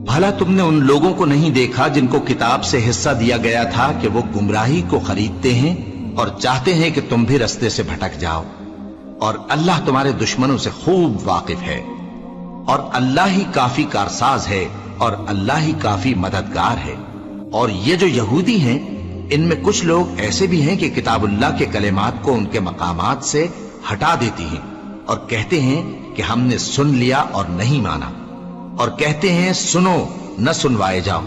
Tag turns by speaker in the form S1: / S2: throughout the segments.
S1: भला तुमने उन लोगों को नहीं देखा जिनको किताब से हिस्सा दिया गया था कि वो गुमराही को खरीदते हैं और चाहते हैं कि तुम भी रास्ते से भटक जाओ, और अल्लाह तुम्हारे दुश्मनों से खूब वाकिफ है, और अल्लाह ही काफी कारसाज है, और अल्लाह ही काफी मददगार है। और ये जो यहूदी हैं, इनमें कुछ लोग ऐसे भी हैं कि किताबुल्लाह के कलेमात को उनके मकामात से हटा देती हैं और कहते हैं कि हमने सुन लिया और नहीं माना, और कहते हैं सुनो न सुनवाए जाओ,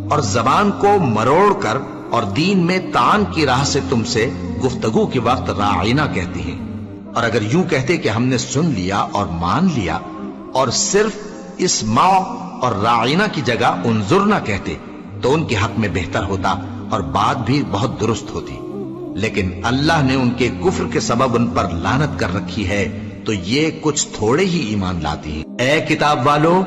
S1: और जबान को मरोड़ कर और दीन में तान की राह से तुमसे गुफ्तगू के वक्त राइना कहती हैं। और अगर यूं कहते कि हमने सुन लिया और मान लिया और सिर्फ इस माओ और राइना की जगह उन्जुर ना कहते तो उनके हक में बेहतर होता और बात भी बहुत दुरुस्त होती। लेकिन अल्लाह ने उनके कुफ्र के सबब उन पर लानत कर रखी है, तो ये कुछ थोड़े ही ईमान लाती हैं। ऐ किताब वालों,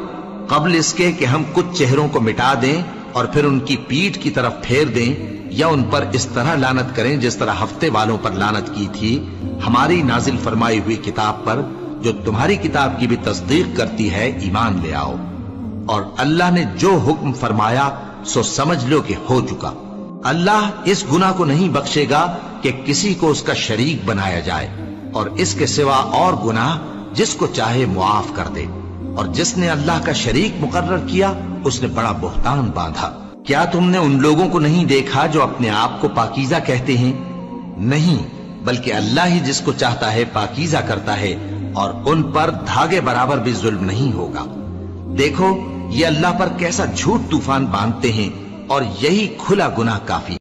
S1: कबल इसके कि हम कुछ चेहरों को मिटा दें और फिर उनकी पीठ की तरफ फेर दें, या उन पर इस तरह लानत करें जिस तरह हफ्ते वालों पर लानत की थी, हमारी नाजिल फरमाई हुई किताब पर जो तुम्हारी किताब की भी तस्दीक करती है, ईमान ले आओ। और अल्लाह ने जो हुक्म फरमाया सो समझ लो कि हो चुका। अल्लाह इस गुनाह को नहीं बख्शेगा कि किसी को उसका शरीक बनाया जाए, और इसके सिवा और गुनाह जिसको चाहे मुआफ कर दे, और जिसने अल्लाह का शरीक मुकर्रर किया उसने बड़ा बुहतान बांधा। क्या तुमने उन लोगों को नहीं देखा जो अपने आप को पाकीज़ा कहते हैं? नहीं, बल्कि अल्लाह ही जिसको चाहता है पाकीज़ा करता है, और उन पर धागे बराबर भी जुल्म नहीं होगा। देखो ये अल्लाह पर कैसा झूठ तूफान बांधते हैं, और यही खुला गुनाह काफी।